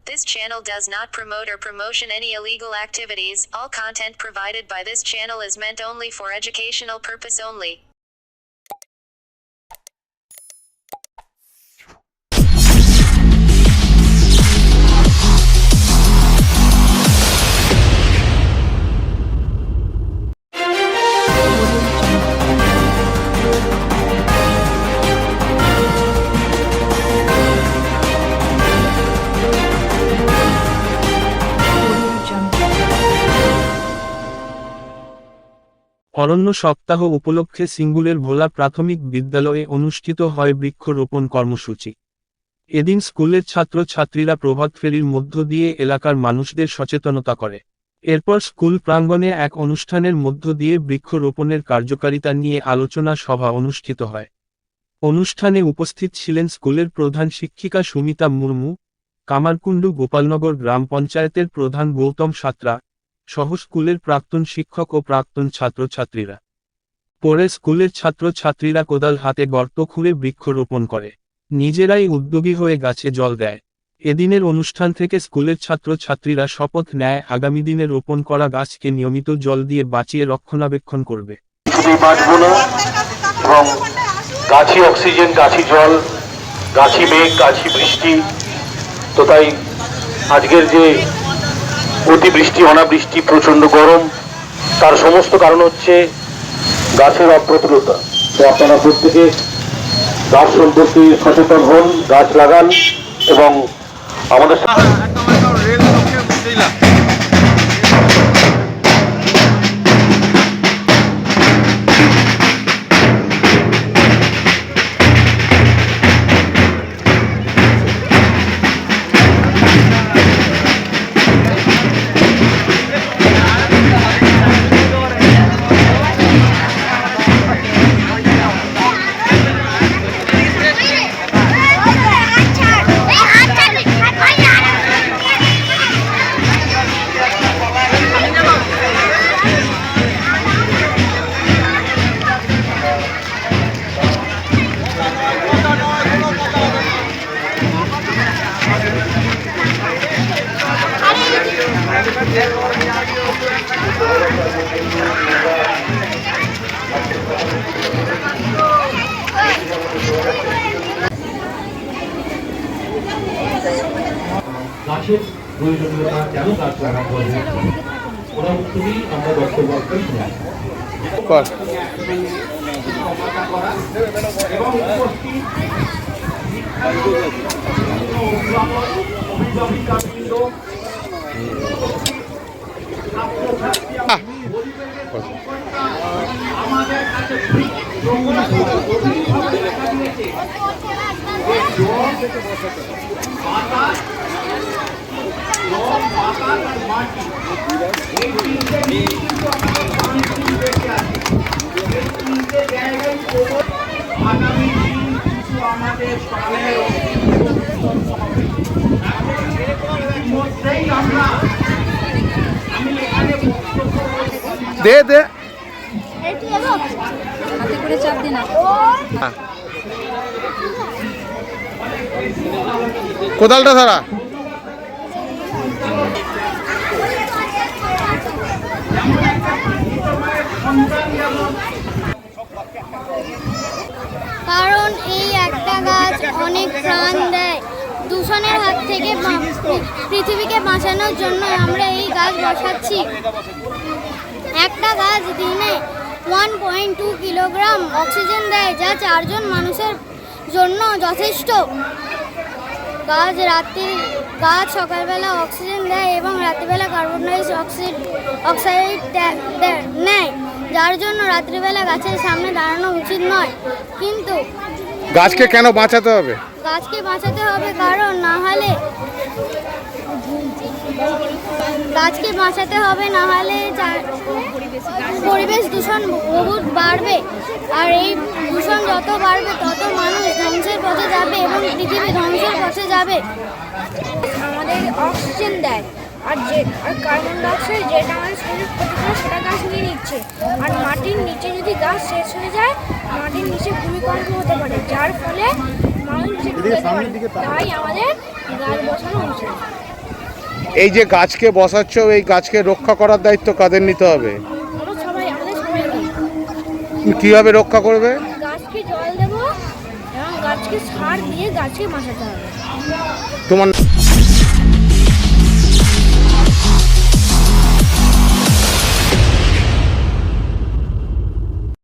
This channel does not promote or promotion any illegal activities. All content provided by this channel is meant only for educational purpose only. অরণ্য সপ্তাহ উপলক্ষে সিঙ্গুরের ভোলা প্রাথমিক বিদ্যালয়ে অনুষ্ঠিত হয় বৃক্ষরোপণ কর্মসূচি। এদিন স্কুলের ছাত্রছাত্রীরা প্রভাত ফেরির মধ্য দিয়ে এলাকার মানুষদের সচেতনতা করে। এরপর স্কুল প্রাঙ্গণে এক অনুষ্ঠানের মধ্য দিয়ে বৃক্ষরোপণের কার্যকারিতা নিয়ে আলোচনা সভা অনুষ্ঠিত হয়। অনুষ্ঠানে উপস্থিত ছিলেন স্কুলের প্রধান শিক্ষিকা সুমিতা মুর্মু, কামারকুণ্ডু গোপালনগর গ্রাম পঞ্চায়েতের প্রধান গৌতম সাঁতরা সহ স্কুলের প্রাক্তন শিক্ষক ও প্রাক্তন ছাত্রছাত্রীরা। পরে স্কুলের ছাত্রছাত্রীরা কোদাল হাতে গর্ত খুঁড়ে বৃক্ষরোপণ করে নিজেরাই উদ্যোগী হয়ে গাছে জল দেয়। এদিনের অনুষ্ঠান থেকে স্কুলের ছাত্রছাত্রীরা শপথ নেয় আগামী দিনে রোপণ করা গাছকে নিয়মিত জল দিয়ে বাঁচিয়ে রক্ষণাবেক্ষণ করবে। এবং গাছি অক্সিজেন, গাছি জল, গাছি মেঘ, গাছি বৃষ্টি। তো তাই আজকের যে অতিবৃষ্টি, অনাবৃষ্টি, প্রচন্ড গরম, তার সমস্ত কারণ হচ্ছে গাছের অপ্রতুলতা। তো আপনারা প্রত্যেকে গাছ সম্পর্কে সচেতন হন, গাছ লাগান এবং আমাদের গাছের প্রয়োজনীয়তা কেন গাছ লাগাতে হবে ওরা উত্তরই আমরা বক্তব্য আমাদের কাছে দে দে হাতে করে চাপ দে না। কোদালটা ধরা। কারণ এই একটা গাছ অনেক প্রাণ দেয়। দূষণের হাত থেকে পৃথিবীকে বাঁচানোর জন্য আমরা এই গাছ বসাচ্ছি। একটা গাছ দিনে 1.2 কিলোগ্রাম অক্সিজেন দেয়, যা 4 জন মানুষের জন্য যথেষ্ট। গাছ সকালবেলা অক্সিজেন দেয় এবং রাত্রিবেলা কার্বন ডাই অক্সাইড নেয়, যার জন্য রাত্রিবেলা গাছের সামনে দাঁড়ানো উচিত নয়। কিন্তু গাছকে কেন বাঁচাতে হবে? গাছকে বাঁচাতে হবে কারণ গাছকে বাঁচাতে হবে, না হলে পরিবেশ দূষণ বহুত বাড়বে। আর এই দূষণ যত বাড়বে তত মানুষ ধ্বংসের পথে যাবে এবং পৃথিবী ধ্বংসের পথে যাবে। আমাদের অক্সিজেন দেয়, আর কার্বন ডাইঅক্সাইড যেটা আমাদের শরীরের ক্ষতি করে সেটা গাছ নিয়ে নিচ্ছে। আর মাটির নিচে যদি গাছ শেষ হয়ে যায়, মাটির নিচে ভূমিকম্প হতে পারে, যার ফলে মানুষ সে তুলে দিতে পারে। তাই আমাদের গাছ বসানো উচিত। এই যে গাছকে বসাচ্ছ, এই গাছকে রক্ষা করার দায়িত্ব কাদের নিতে হবে? আমরা সবাই, আমাদের সবাইকে কিভাবে রক্ষা করবে? গাছকে জল দেবো এবং গাছকে সার দিয়ে গাছকে বাঁচাতে হবে। তোমার